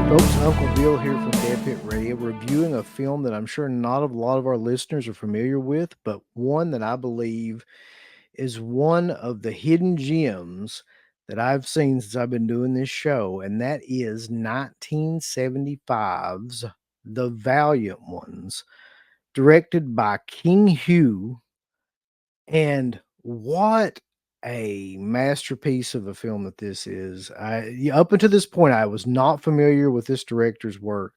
Folks, Uncle Bill here from DEADPIT Radio, reviewing a film that I'm sure not a lot of our listeners are familiar with, but one that I believe is one of the hidden gems that I've seen since I've been doing this show, and that is 1975's The Valiant Ones, directed by King Hugh. And what a masterpiece of a film that this is. Up until this point, I was not familiar with this director's work.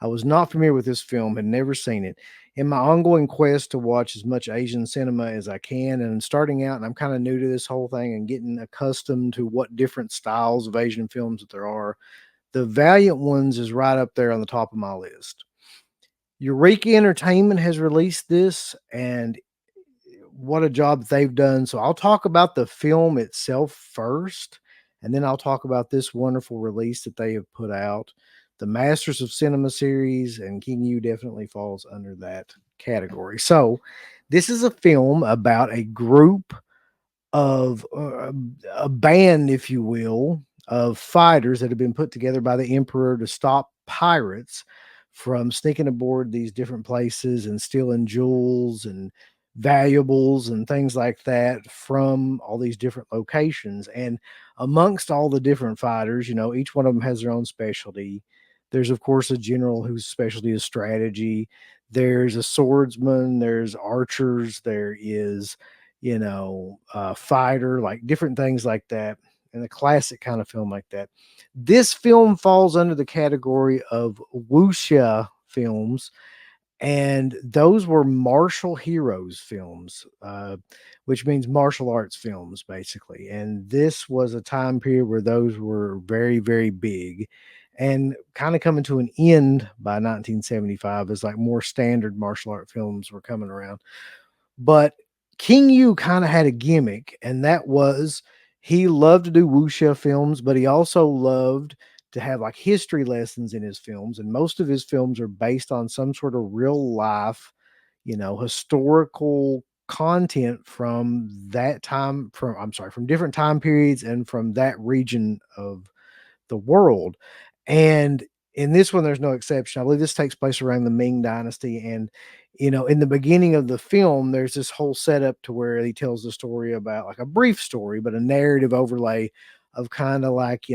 I was not familiar with this film, had never seen it. In my ongoing quest to watch as much Asian cinema as I can, and starting out, and I'm kind of new to this whole thing and getting accustomed to what different styles of Asian films that there are, The Valiant Ones is right up there on the top of my list. Eureka Entertainment has released this, and what a job they've done. So I'll talk about the film itself first, and then I'll talk about this wonderful release that they have put out. The Masters of Cinema series, and King U definitely falls under that category. So this is a film about a group of a band, if you will, of fighters that have been put together by the emperor to stop pirates from sneaking aboard these different places and stealing jewels and valuables and things like that from all these different locations. And amongst all the different fighters, each one of them has their own specialty. There's, of course, a general whose specialty is strategy. There's a swordsman, there's archers, there is fighter, like different things like that, and a classic kind of film like that. This film falls under the category of wuxia films, and those were martial heroes films, which means martial arts films, basically. And this was a time period where those were very, very big and kind of coming to an end by 1975 as like more standard martial art films were coming around. But King Yu kind of had a gimmick, and that was he loved to do wuxia films, but he also loved to have like history lessons in his films. And most of his films are based on some sort of real life, historical content from that time, from different time periods and from that region of the world. And in this one, there's no exception. I believe this takes place around the Ming Dynasty. And, in the beginning of the film, there's this whole setup to where he tells the story about like a brief story, but a narrative overlay of kind of like,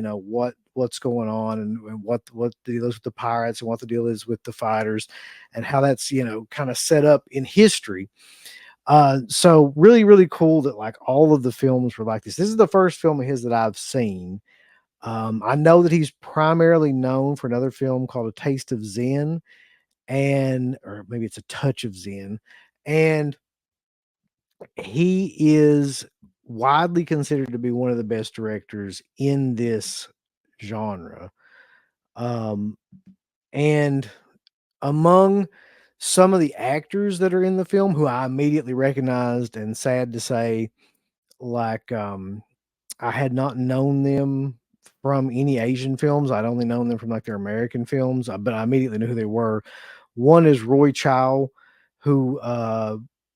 what's going on and what the deal is with the pirates and what the deal is with the fighters and how that's, kind of set up in history. So really, really cool that like all of the films were like this. This is the first film of his that I've seen. I know that he's primarily known for another film called A Taste of Zen, or maybe it's A Touch of Zen, and he is widely considered to be one of the best directors in this genre. Um, and among some of the actors that are in the film who I immediately recognized, and sad to say, like I had not known them from any Asian films. I'd only known them from like their American films, but I immediately knew who they were. One is Roy Chow, who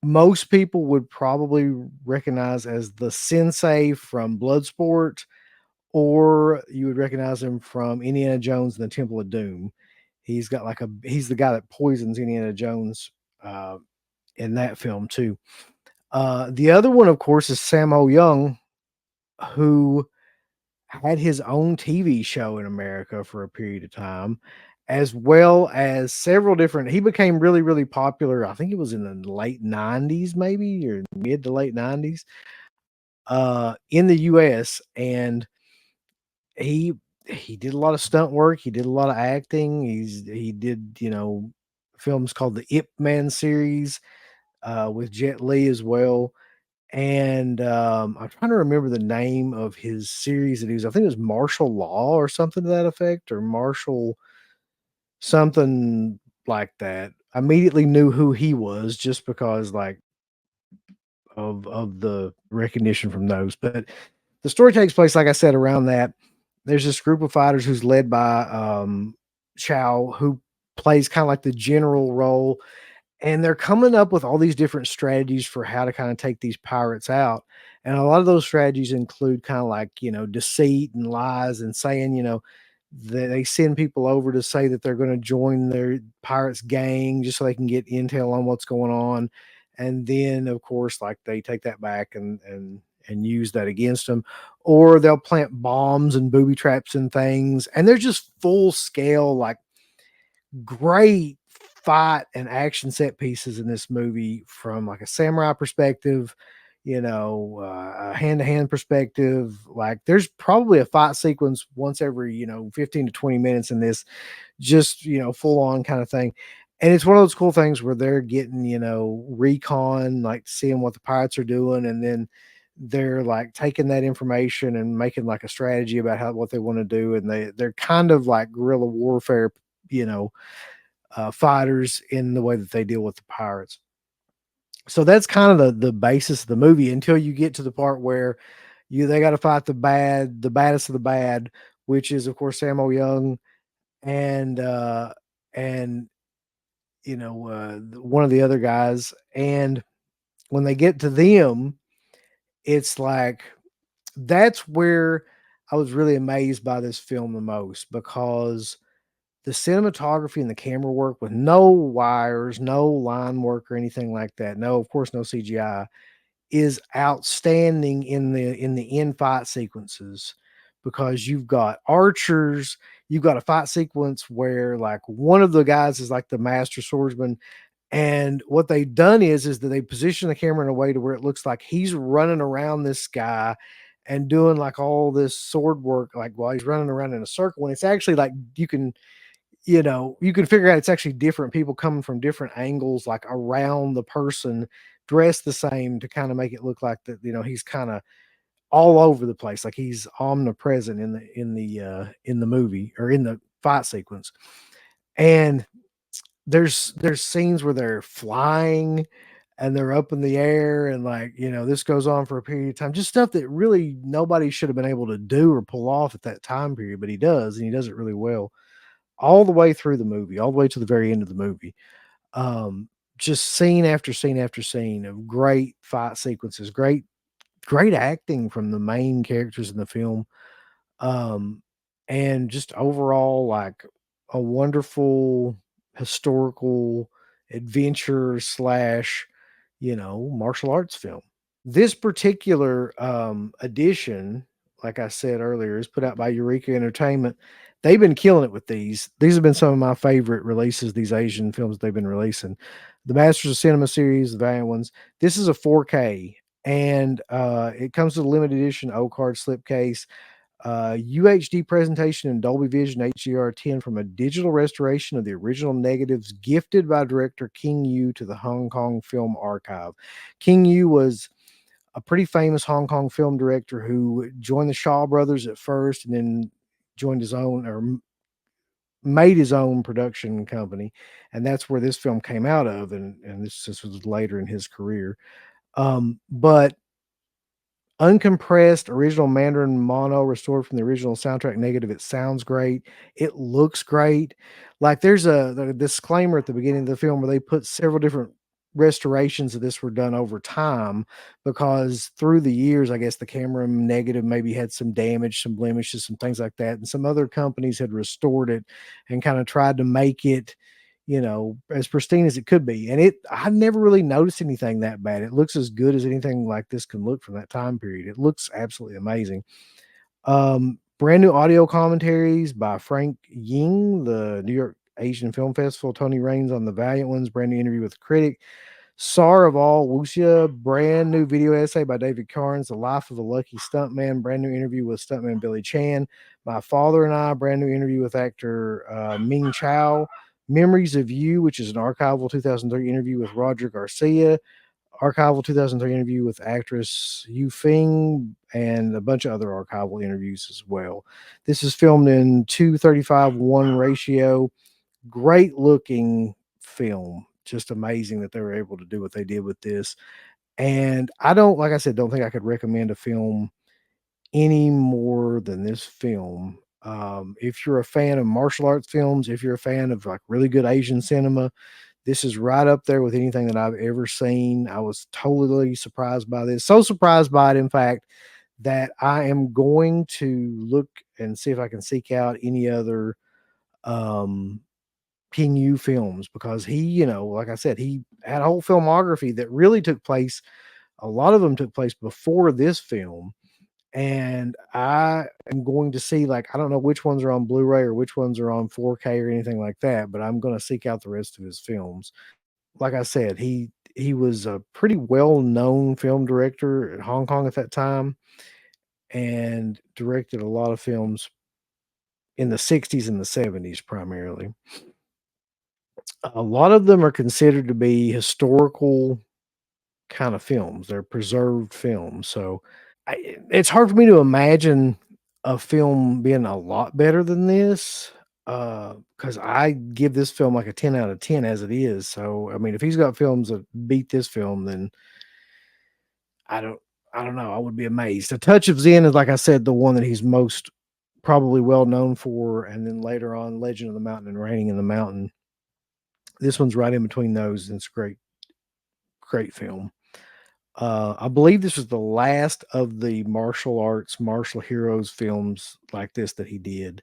most people would probably recognize as the sensei from Bloodsport, or you would recognize him from Indiana Jones and the Temple of Doom. He's got he's the guy that poisons Indiana Jones in that film too. The other one, of course, is Sammo Young, who had his own TV show in America for a period of time, as well as several different. He became really, really popular. I think it was in the late 90s, maybe, or mid to late 90s, in the US. And he he did a lot of stunt work. He did a lot of acting. He did, films called the Ip Man series with Jet Li as well. And I'm trying to remember the name of his series that he was. I think it was Martial Law or something to that effect, or Martial something like that. I immediately knew who he was just because, like, of the recognition from those. But the story takes place, like I said, around that. There's this group of fighters who's led by Chow, who plays kind of like the general role, and they're coming up with all these different strategies for how to kind of take these pirates out. And a lot of those strategies include kind of like, deceit and lies and saying, they send people over to say that they're going to join their pirates gang just so they can get intel on what's going on. And then of course, like they take that back and use that against them, or they'll plant bombs and booby traps and things. And they're just full scale, like great fight and action set pieces in this movie from like a samurai perspective, a hand-to-hand perspective. Like there's probably a fight sequence once every 15 to 20 minutes in this, just full on kind of thing. And it's one of those cool things where they're getting recon, like seeing what the pirates are doing, and then they're like taking that information and making like a strategy about what they want to do. And they're kind of like guerrilla warfare, you know fighters in the way that they deal with the pirates. So that's kind of the basis of the movie until you get to the part where they got to fight the baddest of the bad, which is of course Sammo Young and and one of the other guys. And when they get to them, it's like that's where I was really amazed by this film the most, because the cinematography and the camera work with no wires, no line work or anything like that. No, of course, no CGI, is outstanding in the end fight sequences, because you've got archers, you've got a fight sequence where like one of the guys is like the master swordsman. And what they've done is that they position the camera in a way to where it looks like he's running around this guy and doing like all this sword work, like while he's running around in a circle. And it's actually like you can figure out it's actually different people coming from different angles, like around the person dressed the same, to kind of make it look like that, he's kind of all over the place. Like he's omnipresent in the movie or in the fight sequence. And there's scenes where they're flying and they're up in the air, and like, this goes on for a period of time, just stuff that really nobody should have been able to do or pull off at that time period, but he does, and he does it really well all the way through the movie, all the way to the very end of the movie. Um, just scene after scene after scene of great fight sequences, great acting from the main characters in the film. Um, and just overall, like a wonderful historical adventure slash, martial arts film. This particular edition, like I said earlier, is put out by Eureka Entertainment. They've been killing it with these. These have been some of my favorite releases, these Asian films they've been releasing. The Masters of Cinema series, the Valiant Ones. This is a 4K, and it comes with a limited edition O card slipcase, UHD presentation in Dolby Vision HDR10 from a digital restoration of the original negatives gifted by director King Yu to the Hong Kong Film Archive. King Yu was a pretty famous Hong Kong film director who joined the Shaw Brothers at first, and then joined his own, or made his own production company, and that's where this film came out of. And this was later in his career. But uncompressed original Mandarin mono restored from the original soundtrack negative. It sounds great. It looks great. Like there's a disclaimer at the beginning of the film where they put several different restorations of this were done over time, because through the years, I guess the camera negative maybe had some damage, some blemishes, some things like that. And some other companies had restored it and kind of tried to make it, as pristine as it could be. And I never really noticed anything that bad. It looks as good as anything like this can look from that time period. It looks absolutely amazing. Brand new audio commentaries by Frank Ying, the New York Asian Film Festival, Tony Raines on the Valiant Ones, brand new interview with the critic. Sar of All Wuxia, brand new video essay by David Carnes, The Life of a Lucky Stuntman, brand new interview with stuntman Billy Chan. My Father and I, brand new interview with actor Ming Chow. Memories of You, which is an archival 2003 interview with Roger Garcia. Archival 2003 interview with actress Yu Fing, and a bunch of other archival interviews as well. This is filmed in 2:35:1 ratio. Great looking film. Just amazing that they were able to do what they did with this. And I don't, like I said, don't think I could recommend a film any more than this film. If you're a fan of martial arts films, if you're a fan of like really good Asian cinema, this is right up there with anything that I've ever seen. I was totally surprised by this. So surprised by it, in fact, that I am going to look and see if I can seek out any other King U films, because he, like I said, he had a whole filmography that really took place. A lot of them took place before this film. And I am going to see, like, I don't know which ones are on Blu-ray or which ones are on 4K or anything like that, but I'm going to seek out the rest of his films. Like I said, he was a pretty well-known film director in Hong Kong at that time, and directed a lot of films in the 60s and the 70s primarily. A lot of them are considered to be historical kind of films. They're preserved films. So it's hard for me to imagine a film being a lot better than this, because I give this film like a 10 out of 10 as it is. So, I mean, if he's got films that beat this film, then I don't I don't know. I would be amazed. A Touch of Zen is, like I said, the one that he's most probably well known for, and then later on, Legend of the Mountain and Raining in the Mountain. This one's right in between those, and it's a great film. I believe this was the last of the martial arts, martial heroes films like this that he did.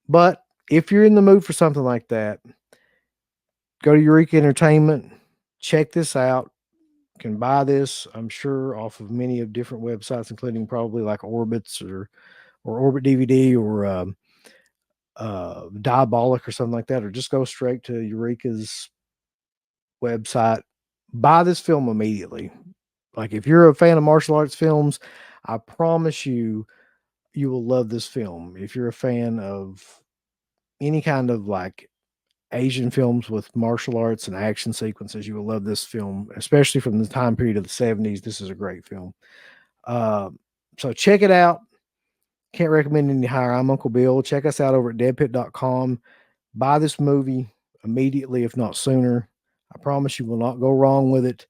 But if you're in the mood for something like that, go to Eureka Entertainment, check this out. You can buy this, I'm sure, off of many of different websites, including probably like Orbitz or Orbit DVD or Diabolic or something like that, or just go straight to Eureka's website. Buy this film immediately. Like, if you're a fan of martial arts films, I promise you, you will love this film. If you're a fan of any kind of like Asian films with martial arts and action sequences, you will love this film, especially from the time period of the 70s. This is a great film. So check it out. Can't recommend any higher. I'm Uncle Bill. Check us out over at deadpit.com. Buy this movie immediately, if not sooner. I promise you will not go wrong with it.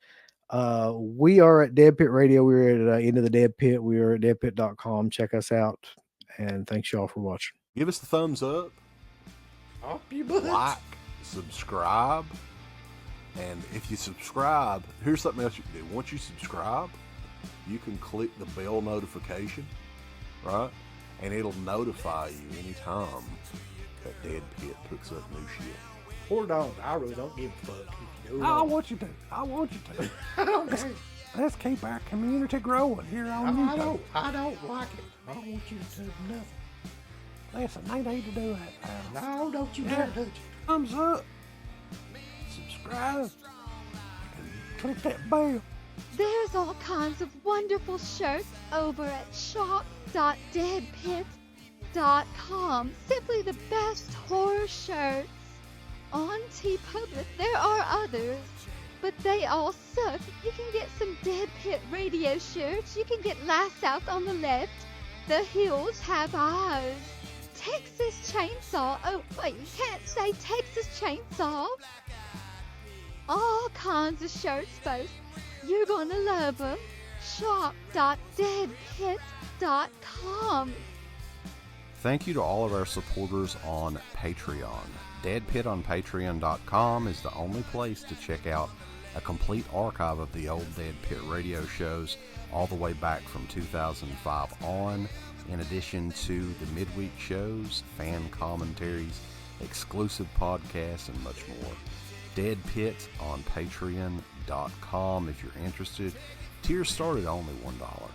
We are at Dead Pit Radio. We're at Into the Dead Pit. We are at deadpit.com. Check us out. And thanks y'all for watching. Give us the thumbs up. Up your butt. Like, subscribe. And if you subscribe, here's something else you can do. Once you subscribe, you can click the bell notification, right? And it'll notify you anytime that Dead Pit puts up new shit. Or don't. I really don't give a fuck. I want you to. I want you to. I don't care. Let's keep our community growing here on YouTube. I don't like it. I don't want you to do nothing. Listen, they need to do that. No, don't you dare touch it. Thumbs up. Subscribe. And click that bell. There's all kinds of wonderful shirts over at shop.deadpit.com. Simply the best horror shirts. On TeePublic, there are others, but they all suck. You can get some Dead Pit Radio shirts. You can get Last South on the left. The Hills Have Eyes. Texas Chainsaw. Oh, wait, you can't say Texas Chainsaw. All kinds of shirts, folks. You're gonna love them. Shop.deadpit.com. Thank you to all of our supporters on Patreon. Dead Pit on Patreon.com is the only place to check out a complete archive of the old Dead Pit radio shows all the way back from 2005 on, in addition to the midweek shows, fan commentaries, exclusive podcasts, and much more. Dead Pit on Patreon.com if you're interested. Tiers start at only $1.